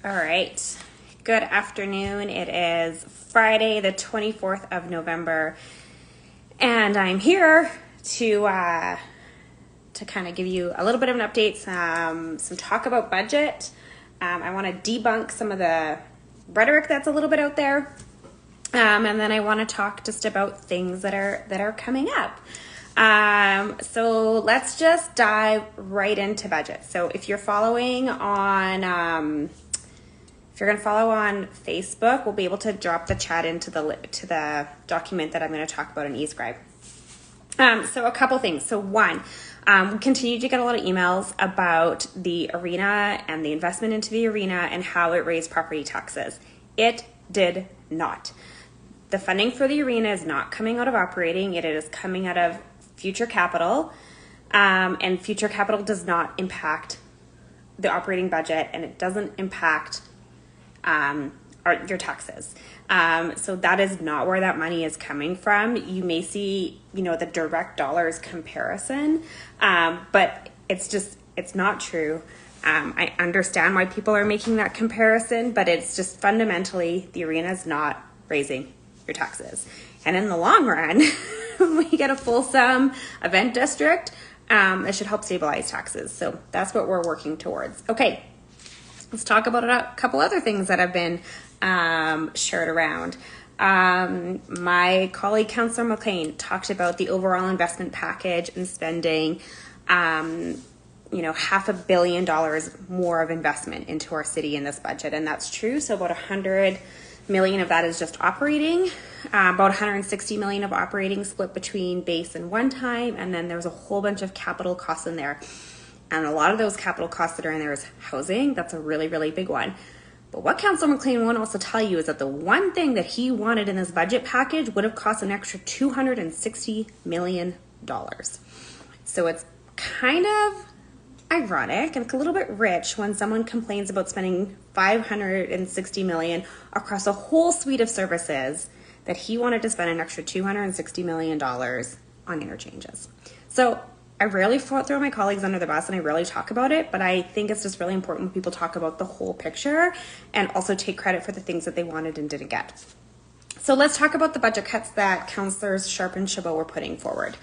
All right. Good afternoon. It is Friday, the 24th of November, and I'm here to kind of give you a little bit of an update, some talk about budget. I want to debunk some of the rhetoric that's a little bit out there, and then I want to talk just about things that are coming up. So let's just dive right into budget. So if you're following on, if you're going to follow on Facebook, we'll be able to drop the chat into the document that I'm going to talk about in eScribe. So a couple things. So one, we continue to get a lot of emails about the arena and the investment into the arena and how it raised property taxes. It did not. The funding for the arena is not coming out of operating. It is coming out of future capital, and future capital does not impact the operating budget, and it doesn't impact your taxes. So that is not where that money is coming from. You may see, the direct dollars comparison, but it's not true. I understand why people are making that comparison, but it's just fundamentally the arena is not raising your taxes. And in the long run, we get a fulsome event district, it should help stabilize taxes. So that's what we're working towards. Okay, let's talk about a couple other things that have been shared around. My colleague, Councillor McLean, talked about the overall investment package and spending, $500 million more of investment into our city in this budget. And that's true. So about $100 million of that is just operating, about $160 million of operating split between base and one-time, and then there's a whole bunch of capital costs in there. And a lot of those capital costs that are in there is housing. That's a really, really big one. But what Councillor McLean won't also tell you is that the one thing that he wanted in this budget package would have cost an extra $260 million. So it's kind of ironic and a little bit rich when someone complains about spending $560 million across a whole suite of services that he wanted to spend an extra $260 million on interchanges. So I rarely throw my colleagues under the bus and I rarely talk about it, but I think it's just really important when people talk about the whole picture and also take credit for the things that they wanted and didn't get. So let's talk about the budget cuts that Councillors Sharp and Chabot were putting forward.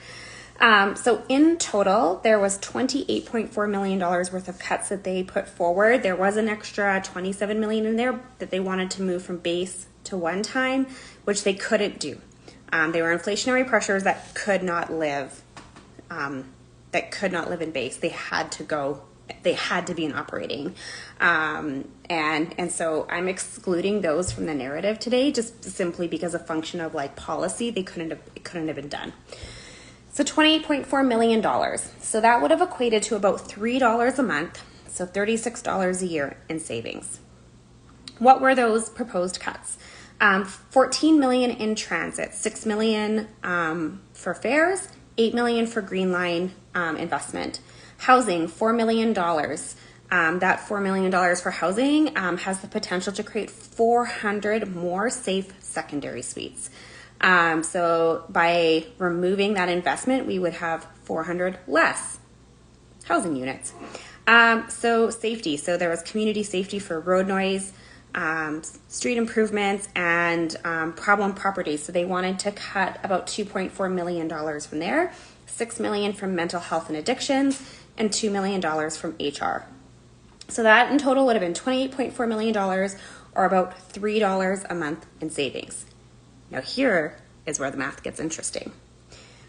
So in total, there was $28.4 million worth of cuts that they put forward. There was an extra $27 million in there that they wanted to move from base to one time, which they couldn't do. They were inflationary pressures that could not live in base. They had to be in operating. And so I'm excluding those from the narrative today, just simply because a function of policy, it couldn't have been done. So $28.4 million. So that would have equated to about $3 a month, so $36 a year in savings. What were those proposed cuts? $14 million in transit, $6 million for fares, $8 million for Green Line investment. Housing, $4 million. That $4 million for housing has the potential to create 400 more safe secondary suites. So by removing that investment, we would have 400 less housing units. So safety. So there was community safety for road noise, street improvements, and problem properties. So they wanted to cut about $2.4 million from there, $6 million from mental health and addictions, and $2 million from HR. So that in total would have been $28.4 million, or about $3 a month in savings. Now here is where the math gets interesting.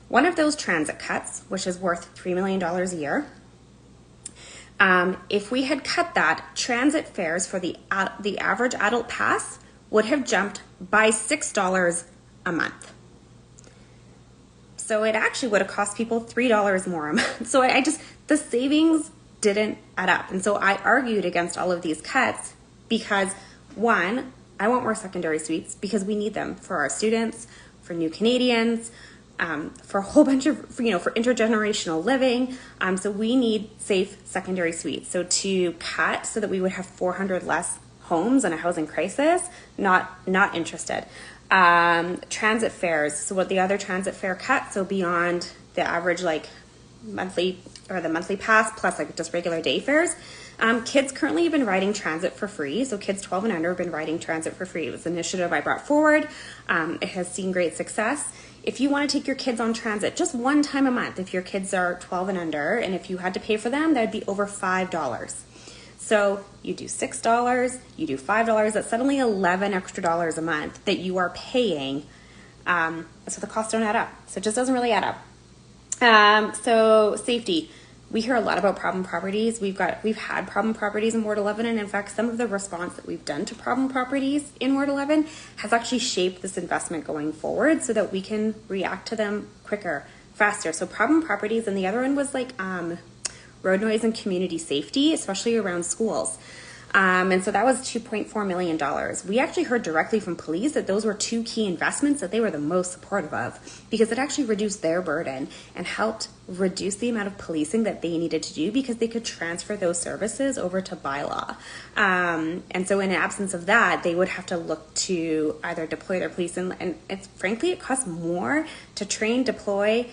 One of those transit cuts, which is worth $3 million a year, if we had cut that, transit fares for the average adult pass would have jumped by $6 a month. So it actually would have cost people $3 more a month. So the savings didn't add up. And so I argued against all of these cuts because, one, I want more secondary suites because we need them for our students, for new Canadians, for a whole bunch of, for intergenerational living. So we need safe secondary suites. So to cut so that we would have 400 less homes in a housing crisis, not interested. Transit fares. So what the other transit fare cut, so beyond the average monthly or the monthly pass plus like just regular day fares. Kids currently have been riding transit for free. So kids 12 and under have been riding transit for free. It was an initiative I brought forward. It has seen great success. If you want to take your kids on transit just one time a month, if your kids are 12 and under, and if you had to pay for them, that'd be over $5. So you do $6, you do $5, that's suddenly $11 extra a month that you are paying. So the costs don't add up. So it just doesn't really add up. So safety. We hear a lot about problem properties. We've had problem properties in Ward 11, and in fact, some of the response that we've done to problem properties in Ward 11 has actually shaped this investment going forward so that we can react to them quicker, faster. So problem properties, and the other one was like road noise and community safety, especially around schools. And so that was $2.4 million. We actually heard directly from police that those were two key investments that they were the most supportive of because it actually reduced their burden and helped reduce the amount of policing that they needed to do because they could transfer those services over to bylaw. And so in absence of that, they would have to look to either deploy their police and it's frankly, it costs more to train, deploy,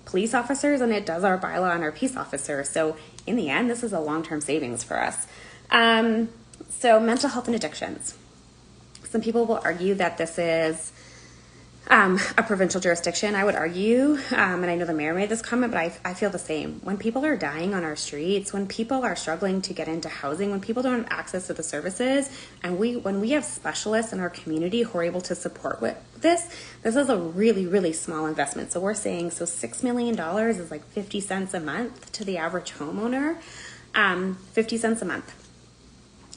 police officers than it does our bylaw and our peace officers. So in the end, this is a long-term savings for us. So mental health and addictions. Some people will argue that this is a provincial jurisdiction. I would argue, and I know the mayor made this comment, but I feel the same. When people are dying on our streets, when people are struggling to get into housing, when people don't have access to the services, and when we have specialists in our community who are able to support with this is a really, really small investment. So we're saying, so $6 million is like 50 cents a month to the average homeowner, 50 cents a month.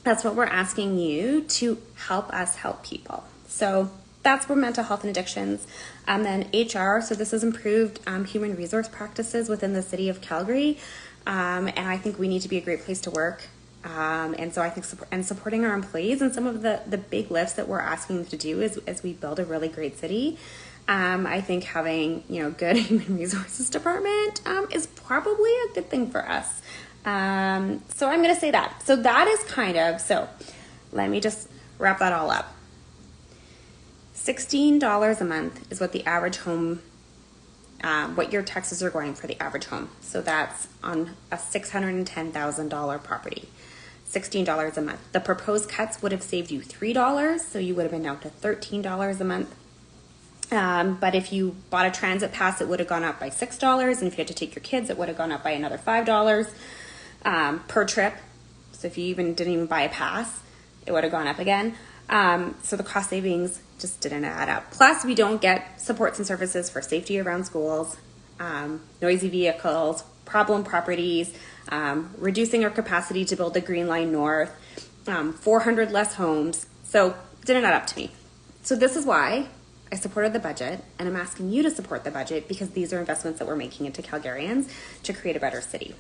That's what we're asking you to help us help people. So that's for mental health and addictions. Then HR, so this has improved human resource practices within the city of Calgary. And I think we need to be a great place to work. And so I think supporting our employees and some of the big lifts that we're asking them to do as we build a really great city. I think having, good human resources department is probably a good thing for us. So I'm going to say that. So that is so let me just wrap that all up. $16 a month is what the average home, what your taxes are going for the average home. So that's on a $610,000 property, $16 a month. The proposed cuts would have saved you $3, so you would have been down to $13 a month. But if you bought a transit pass, it would have gone up by $6, and if you had to take your kids, it would have gone up by another $5 per trip. So if you didn't even buy a pass, it would have gone up again. So the cost savings just didn't add up. Plus, we don't get supports and services for safety around schools, noisy vehicles, problem properties, reducing our capacity to build the Green Line North, 400 less homes. So it didn't add up to me. So this is why I supported the budget, and I'm asking you to support the budget because these are investments that we're making into Calgarians to create a better city.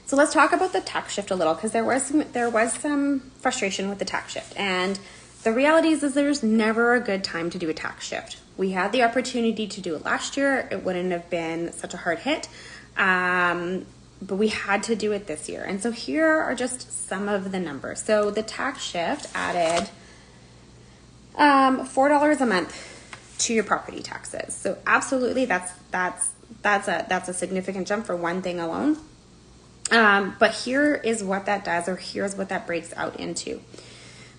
So let's talk about the tax shift a little because there was some frustration with the tax shift, and the reality is there's never a good time to do a tax shift. We had the opportunity to do it last year. It wouldn't have been such a hard hit, but we had to do it this year. And so here are just some of the numbers. So the tax shift added $4 a month to your property taxes. So absolutely, that's a significant jump for one thing alone. But here is what that does, or here's what that breaks out into.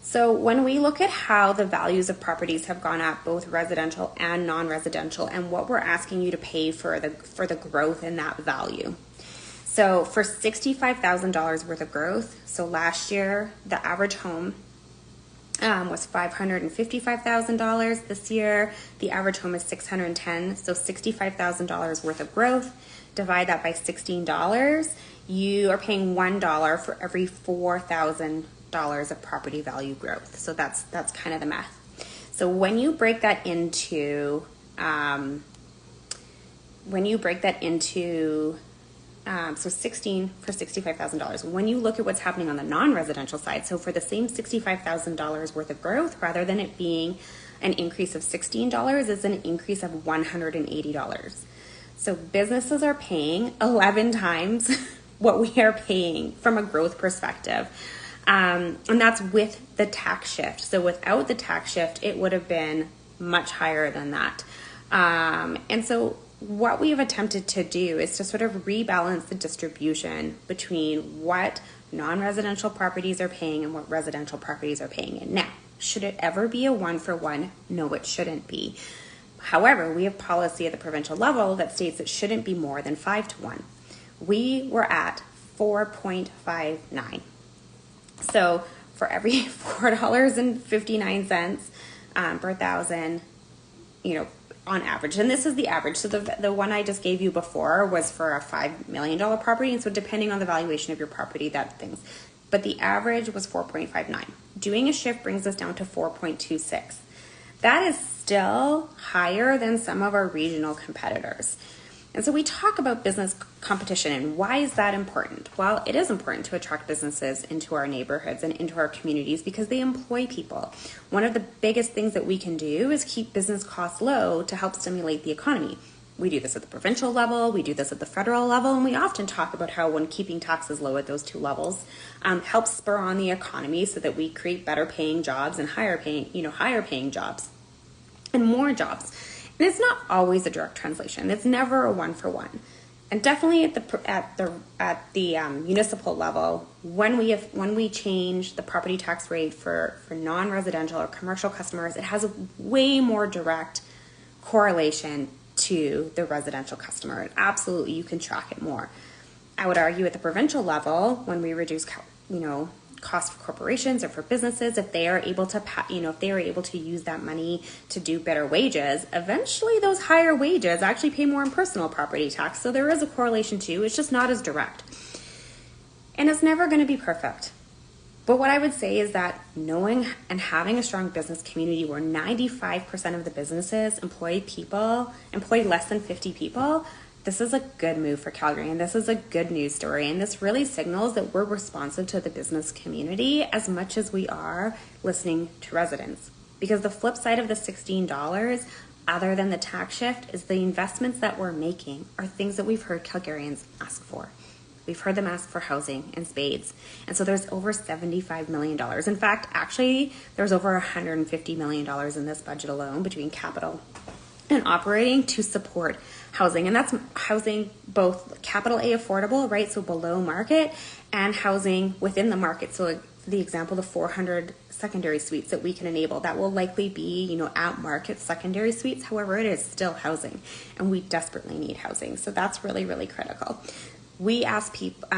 So when we look at how the values of properties have gone up, both residential and non-residential, and what we're asking you to pay for the growth in that value. So for $65,000 worth of growth, so last year the average home was $555,000. This year the average home is $610,000. So $65,000 worth of growth. Divide that by $16. You are paying $1 for every $4,000 of property value growth. So that's kind of the math. So when you break that into so 16 for $65,000. When you look at what's happening on the non-residential side, so for the same $65,000 worth of growth, rather than it being an increase of $16, it's an increase of $180. So businesses are paying 11 times what we are paying from a growth perspective. And that's with the tax shift. So without the tax shift, it would have been much higher than that. And so what we've attempted to do is to sort of rebalance the distribution between what non-residential properties are paying and what residential properties are paying. And now, should it ever be a 1-for-1? No, it shouldn't be. However, we have policy at the provincial level that states it shouldn't be more than 5-to-1. We were at 4.59. So for every $4.59 per thousand, on average, and this is the average. So the one I just gave you before was for a $5 million property, and so depending on the valuation of your property, that things. But the average was 4.59. Doing a shift brings us down to 4.26. That is still higher than some of our regional competitors. And so we talk about business competition, and why is that important? Well, it is important to attract businesses into our neighborhoods and into our communities because they employ people. One of the biggest things that we can do is keep business costs low to help stimulate the economy. We do this at the provincial level, we do this at the federal level, and we often talk about how when keeping taxes low at those two levels helps spur on the economy so that we create better paying jobs and higher paying jobs and more jobs. And it's not always a direct translation. It's never a 1-for-1. And definitely at the municipal level, when we change the property tax rate for non-residential or commercial customers, it has a way more direct correlation to the residential customer. And absolutely, you can track it more. I would argue at the provincial level, when we reduce, cost for corporations or for businesses, if they are able to use that money to do better wages, eventually those higher wages actually pay more in personal property tax. So there is a correlation too. It's just not as direct. And it's never going to be perfect. But what I would say is that knowing and having a strong business community where 95% of the businesses employ less than 50 people, this is a good move for Calgary, and this is a good news story, and this really signals that we're responsive to the business community as much as we are listening to residents. Because the flip side of the $16, other than the tax shift, is the investments that we're making are things that we've heard Calgarians ask for. We've heard them ask for housing in spades. And so there's over $75 million. In fact, actually, there's over $150 million in this budget alone between capital and operating to support housing. And that's housing both capital A affordable, right? So below market, and housing within the market. So for the example, the 400 secondary suites that we can enable, that will likely be, at market secondary suites. However, it is still housing, and we desperately need housing. So that's really, really critical. We ask people,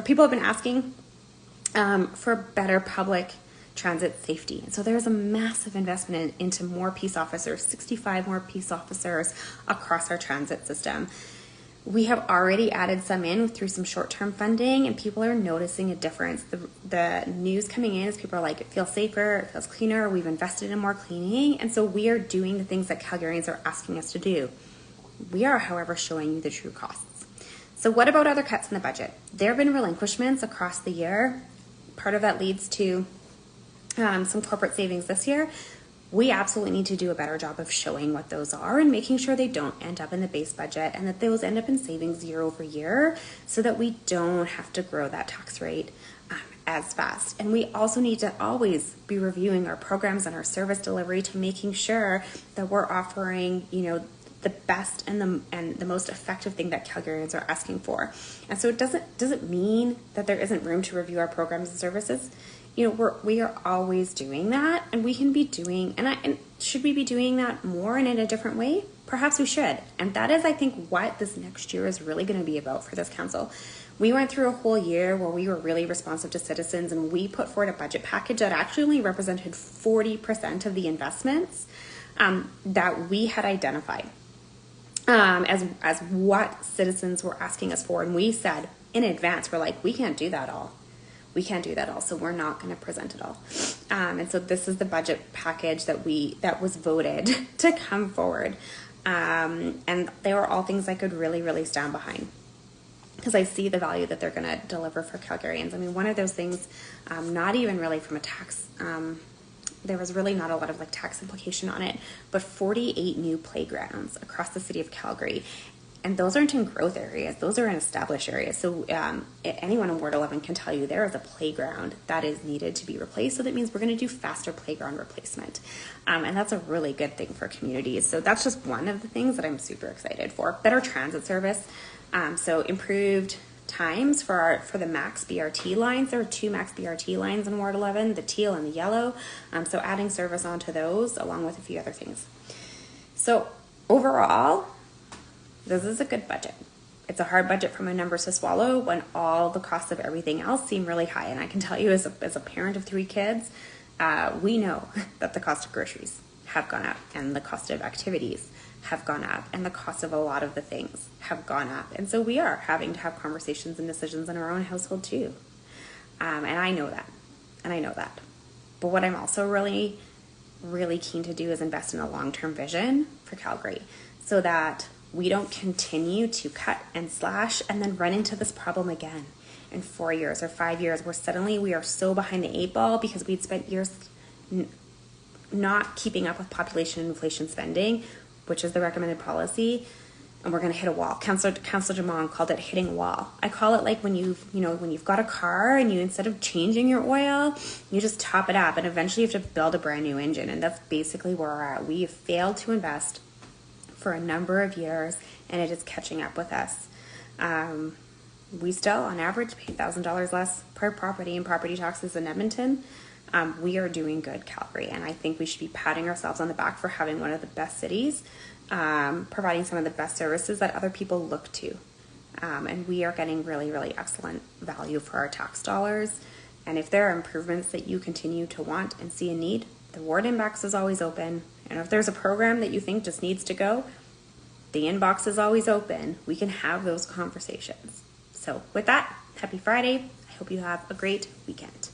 people have been asking for better public transit safety. And so there's a massive investment into more peace officers, 65 more peace officers across our transit system. We have already added some in through some short-term funding, and people are noticing a difference. The news coming in is people are like, it feels safer, it feels cleaner, we've invested in more cleaning, and so we are doing the things that Calgarians are asking us to do. We are, however, showing you the true costs. So what about other cuts in the budget? There have been relinquishments across the year. Part of that leads to some corporate savings this year. We absolutely need to do a better job of showing what those are and making sure they don't end up in the base budget and that those end up in savings year over year so that we don't have to grow that tax rate as fast. And we also need to always be reviewing our programs and our service delivery to making sure that we're offering, the best and the most effective thing that Calgarians are asking for. And so does it mean that there isn't room to review our programs and services? We are always doing that, and we can be doing, and should we be doing that more and in a different way? Perhaps we should. And that is, I think, what this next year is really going to be about for this council. We went through a whole year where we were really responsive to citizens, and we put forward a budget package that actually only represented 40% of the investments that we had identified as what citizens were asking us for. And we said in advance, we're like, we can't do that all. So we're not going to present it all. And so this is the budget package that was voted to come forward. And they were all things I could really, really stand behind because I see the value that they're going to deliver for Calgarians. I mean, one of those things, not even really from a tax, there was really not a lot of tax implication on it, but 48 new playgrounds across the city of Calgary. And those aren't in growth areas, those are in established areas. So anyone in Ward 11 can tell you there is a playground that is needed to be replaced. So that means we're going to do faster playground replacement. And that's a really good thing for communities. So that's just one of the things that I'm super excited for. Better transit service. So improved times for the max BRT lines. There are 2 max BRT lines in Ward 11, the teal and the yellow. So adding service onto those along with a few other things. So overall, this is a good budget. It's a hard budget from my numbers to swallow when all the costs of everything else seem really high. And I can tell you as a parent of 3 kids, we know that the cost of groceries have gone up and the cost of activities have gone up and the cost of a lot of the things have gone up. And so we are having to have conversations and decisions in our own household too. And I know that. But what I'm also really, really keen to do is invest in a long-term vision for Calgary so that we don't continue to cut and slash and then run into this problem again in 4 years or 5 years where suddenly we are so behind the 8 ball because we'd spent years not keeping up with population and inflation spending, which is the recommended policy, and we're going to hit a wall. Councillor Jamon called it hitting a wall. I call it like when you've got a car and you, instead of changing your oil, you just top it up and eventually you have to build a brand new engine. And that's basically where we're at. We have failed to invest for a number of years and it is catching up with us. We still on average pay $1,000 less per property in property taxes in Edmonton. We are doing good, Calgary, and I think we should be patting ourselves on the back for having one of the best cities, providing some of the best services that other people look to. And we are getting really, really excellent value for our tax dollars. And if there are improvements that you continue to want and see a need, the ward inbox is always open. And if there's a program that you think just needs to go, the inbox is always open. We can have those conversations. So with that, happy Friday. I hope you have a great weekend.